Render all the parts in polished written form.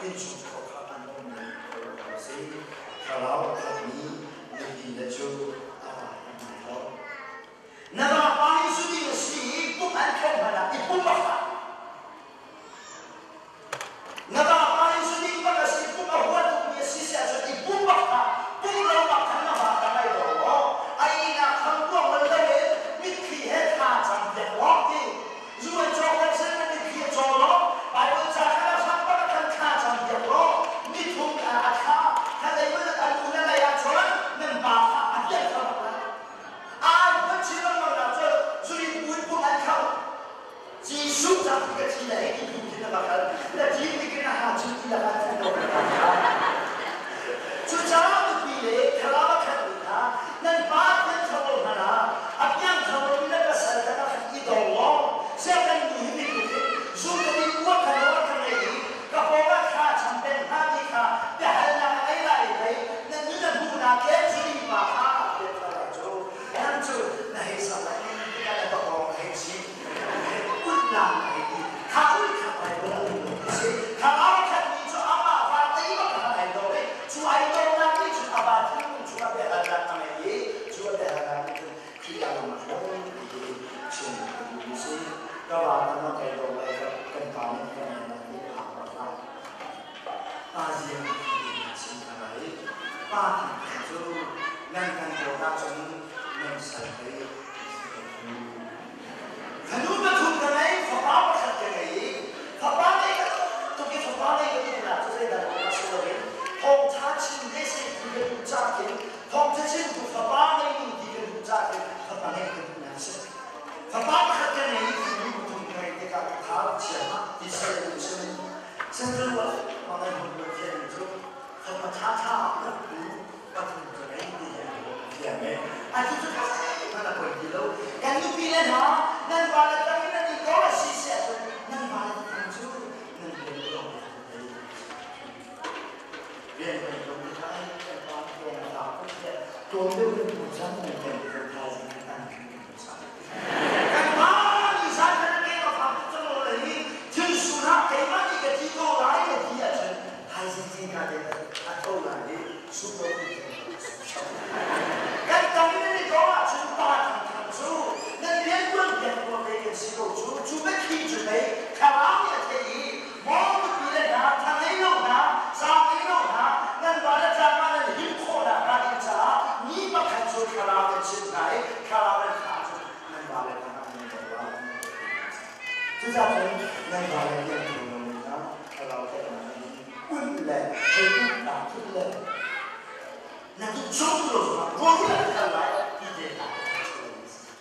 นี่ชุดเขาขับอันนู้นเราสิเราขับนี้มีดีและชูอะไรกันเขานั่นว่าไปสุดที่สิปุ๊บอันเข้ามาแล้วอีปุ๊บมานั่นว่าไปสุดที่มันก็สิปุ๊บเอาหัวตัวนี้สิเสียจนอีปุ๊บมาปุ๊บเรามาทำมาทำไมดอกไอ้น่ะคำว่ามันเลยมิขี้เหตุการณ์จำเป็นว่าที่如果教会真的可以做了，把我们家看到上班的看上点了，你从他在为了他无奈来呀，做能把他变成了，啊，我知道了，所以不难看，技术上这个积累，你不听了吧？那积累跟那哈，就记得他太多了，就这样的比例，他那个看你他，能把人成功他了，啊，变成了你那个身上那很一道哦。现在你如果你我看那里，个包个卡成本他的卡，别还拿来那你能不拿给自己把它别出来做，然后那些什么你那个包黑心，不拿来的，他会看来的东西，他老看你说阿爸爸这个看来的，做爱到那里做阿爸听做别还拿他们的，做别还拿的，去要嘛说的，是不是？ก็ว่ามันใจโดนไปกันตอนนี้ก็ในนาทีผ่านมาแล้วป้าเยี่ยมสิ่งอะไรป้าถึงจะนั่งกันโดดจนนั่งใส่ไปขนุนมาถูกกันไหมฝาบ้ามาขัดกันไหมฝาบ้าเนี่ยตัวกี่ฝาบ้าเนี่ยก็ที่น่าจะได้แต่เราสวยทองท้าชินได้สิ่งที่เป็นรู้จักกันทองท้าชินตัวฝาบ้าเนี่ยที่เป็นรู้จักกันฝาบ้าเนี่ยเป็นน่าเชื่อฝาบ้ามาขัดกันไหม他讲嘛，一些人生，甚至我放在很多天里头，什么叉叉不同的人的姐妹，啊，就是他那回忆喽，感觉别人哈，能把那当年的高了些些，能把那当初能别人懂的，别人懂的他在帮别人打不起，多没有人不讲的，别人他是当初不上，干嘛？你啥人？他给嘛一个机构来的第二层，还是这个的，他后来的苏州的跟当年的讲啊，从大堂堂主，那连滚连过的一个机构主，准备提准备，看完也可以，忙不别人拿，他没用拿，啥没用拿，那把那咱们的领破了，那你咋？你不看出看他的心态，看他的看出，那把那看他们的话，就这样子。那把那个朋友们啊，他老在那里滚来，滚打出来，那就冲着什么？我来看来，一点打不出意思。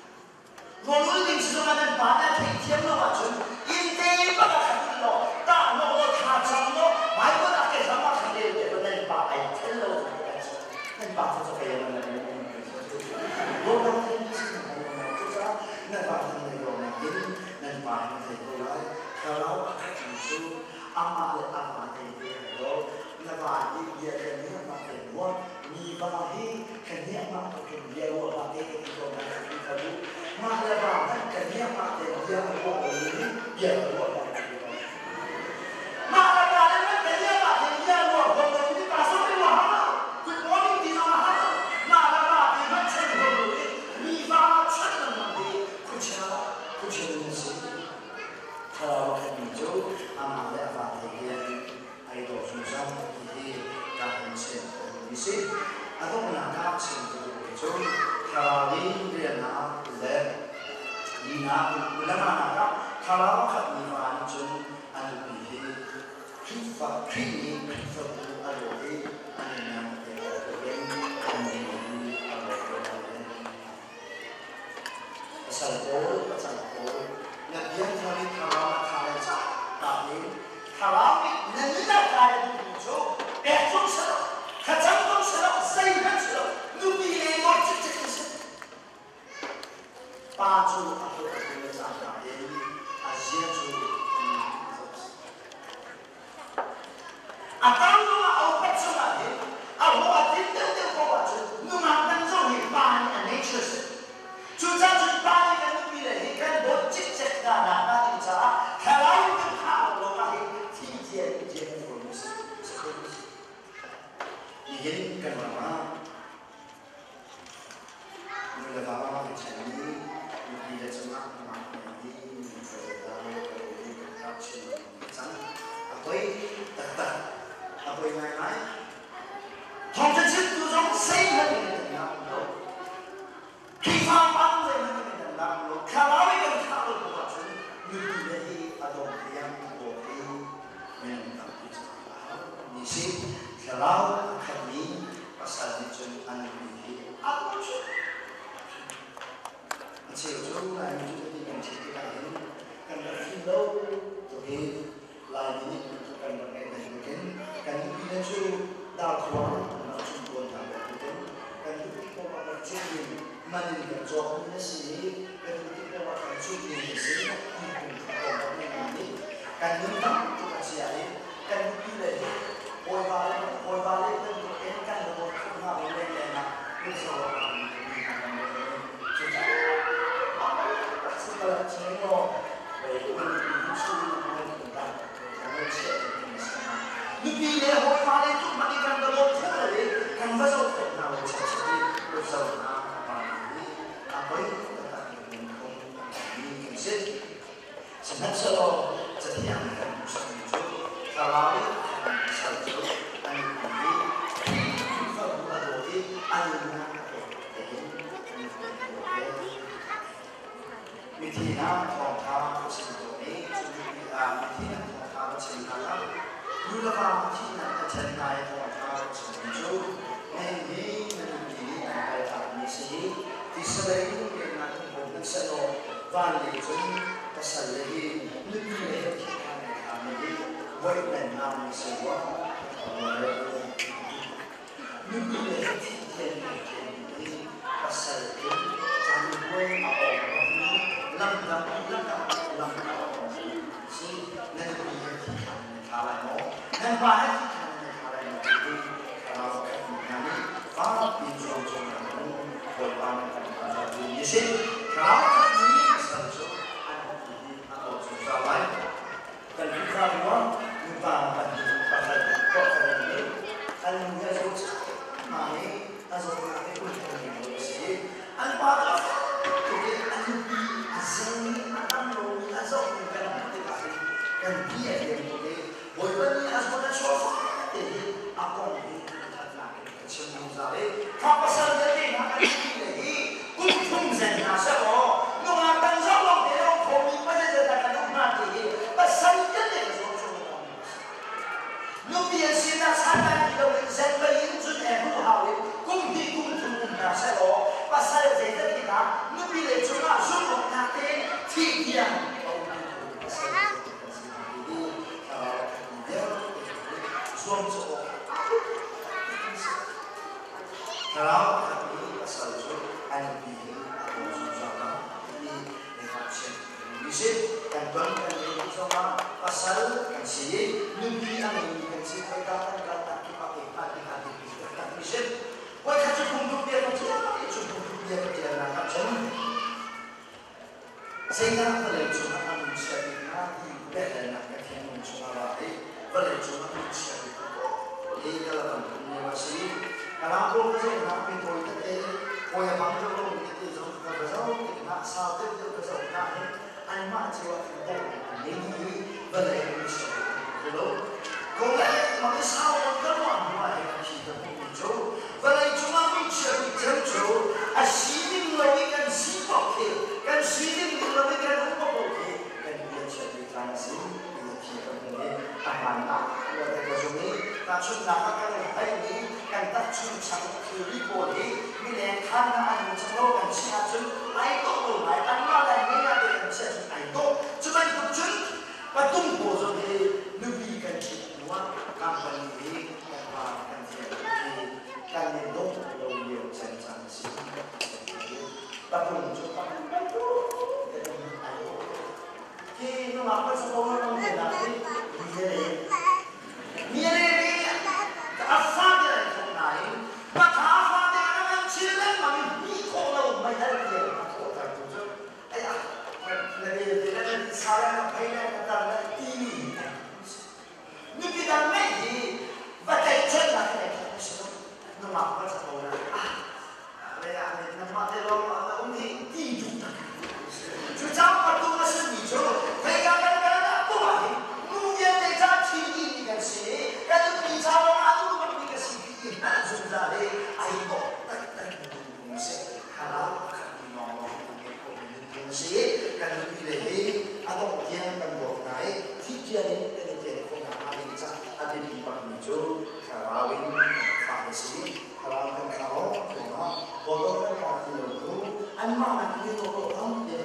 我们临时嘛，能把那天天的完成，一点把它看到，大脑的卡长了，买过那给什么看的，这个能把哎天了，能把这个给我们我们天是那个嘛，就是能把那个嘛，能把那个来。kalau akan musuh amal itu lepas dia kena makan buat ni bahahi kena makan dia buat itu itu mak lepas kena makan dia buat ini dia buat mak lepas kena makan dia buat ini pasal itu mana good morning di mana mak lepas dia macam ini ni bahahi macam mana kucing kalau hijau amalnya bahagian air susah ini kahwin sendiri atau menangkap sendiri hijau kalau dia nak boleh dina boleh menangkap kalau kahwin hijau ada bihi kita kini kita ada di yang pasal Nabiyan kami karama kaya sa kami karami nanina kaya dito betul sila kacang sila sayang sila nubili mo cicik baju atau apa saja kami Asia tu atau apa saja atau apa itu bawa tu numang tanjung hipan nature 주자주 빠르게 누비래 이건 멋지게 나가 진짜 해라이트 하고 가기 티지에 이제 보면서 kan mama mula baba ke chani ni dia cuma mama ni berada di dekat sini san apoi tak apoi mai thong chân chip tu trong xây lên cái nào đó khi pha bắn lên cái nào đó khá là cái khá là của chúng như thế thì ở đâu thì em của cái mình tập đi ni si kalau kami pasal itu anu ini apa tu? Macam tu lah itu tadi yang kita ini kan berflow jadi lain ini bukan berkaitan dengan kan kita tu dah keluar macam tu yang berkaitan kan kita akan cuci mana yang jauh ni sini kan kita akan cuci ni sini kan kita tu siapa kan kita Ôi ba lên tên của em căn của một không nào lên đây là bây giờ chúng ta xin mời chị ngồi về mình suy nghĩ chúng ta cảm ơn chị lúc đi để hội ba lên chút mà đi căn của một phút là đi căn với dấu phận nào để chị bây giờ là với tất cả những không đi kiểm soát sẽ nắm sơ lô sẽ thi hành một số những chút và nói Satu, anu ini, kita buat roti, anu nak Mitina thong thang satu ini, mitina thong thang satu, dulu mitina tercenai thong thang satu, ini ada misi, di selain dengan bukan seno, vali pun pasal lagi lebih lagi kami vậy là làm sự quá nhưng bây giờ thì tiền đi và sở hữu trong quê mà ở lâm chỉ nên bây giờ thì khá là nó nên ba hết thì khá là nó thì khá là cái này và bình thường trong nó hội ban là như thế khá là nhiều sở hữu anh thì anh ở trong gia lai dan kita memang lupa pasal kota ini. Kalau dia sudah mari, asal kita pun terus. Pada jadi anu asal akan lalu asal kita kita kan dia yang boleh. Boleh asal kita sofa jadi apa ni kita nak semua jadi. Apa pasal jadi nak lagi kuntum zena sabo. Nunga tanjau dia komi pada jadi nak mati. Pasal jadi lúc bây giờ ta sáng nay đâu sẽ lấy những chuyện em không hào đi cùng đi cùng chung là sẽ có và sai dễ rất thì là lúc bây giờ chúng ta giúp một nhà tên thì tiền xuống chỗ kalau kami pasal itu anh bị Bisip kan bang kan ini sama pasal kan sih lebih angin kan sih kita kata kita hati kan bisip wah kacu kumpul dia macam itu kumpul dia kerja nak macam sehingga boleh cuma manusia nanti beda nak kerja cuma lagi boleh cuma manusia itu kalau punya masih kalau aku kerja nak pintu itu kau yang bangsa kalau itu jangan kerja kita sahaja itu kerja nak anh mà chỉ là chúng ta để nghĩ vấn đề của sự hiểu đâu có lẽ mà cái sao nó có hoàn ngoài chỉ là một chỗ và đây chúng ta bị chơi theo chỗ xí định là cái cần xí bọc kì cần xí định là cái cần không bọc kì cần bây giờ chơi càng xí bây giờ chỉ cần người ta bàn bạc và cái cái chỗ này ta chọn là các cái hay đi cần ta chọn chẳngคือรีบđiมีแรงคันนะอันนี้จะโลกันชี้นะจุดไอ้ตัวหนุ่มไอ้อันว่าอะไรนี่นะเป็นเช่นไอ้ตัวจุดนั้นก็จุดประตูโบสถ์นี้นึกดีกันคิดว่าการไปนี้การพากันเที่ยวการเรียนรู้เราเรียนเช่นจังสิประตูจุดประตูแต่เป็นไอ้ตัวที่น้องมาเป็นสปอนเซอร์น้องเห็นอะไรมีอะไรแต่อาฟาเดียร์ตรงไหนมาถามอาฟาเดียร์มันชื่อเล่นมันมีคนเราไม่ได้เรียนมาโทษแต่ตัวจุดไอ้อะมันเรียนได้สาระไม่ได้ก็ตามนั้นอีนี่คือการไม่ดีว่าใจเช่นนั้นเลยน้องมา ก็จะโตนะเวลาเนี่ยน้ำมันจะลงองค์ที่ดีจุด就这么多的是你就每个人不管路边的这提议你个谁，但是你查到哪路那个是一般存在的，哎呦，东西，看到看你弄弄东西，看你的嘿，啊东天跟我来，提前的那个空啊，阿里查，阿里地方你就看到为发的是，看到跟看到对吗？我都跟他听了都，俺妈那听了都他们也。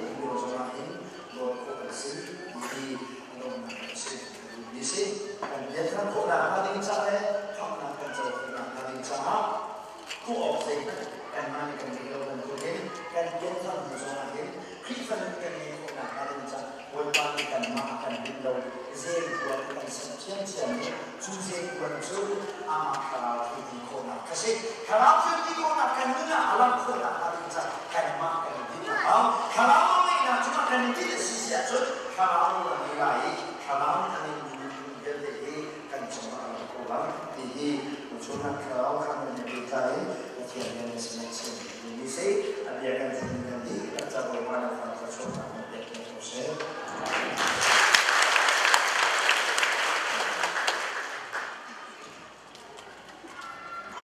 Dan dia kan kok nak hadir cara, kok nak kerja nak hadir cara, kok opsi kan mana kan dia kan tulen, kan dia kan musuh hadir, kita kan ni kok nak hadir cara, walaupun kan makan bintang, zen buat kan sekian ni, zen buat tu, amak kalau kita kok nak kasih, kalau kita kok nak kan mana alam kok nak hadir cara, kan makan bintang, kalau mana nak cuma kan kita sisi aja, kalau orang ni baik, kalau kan di muncul kalau kami menjadi yang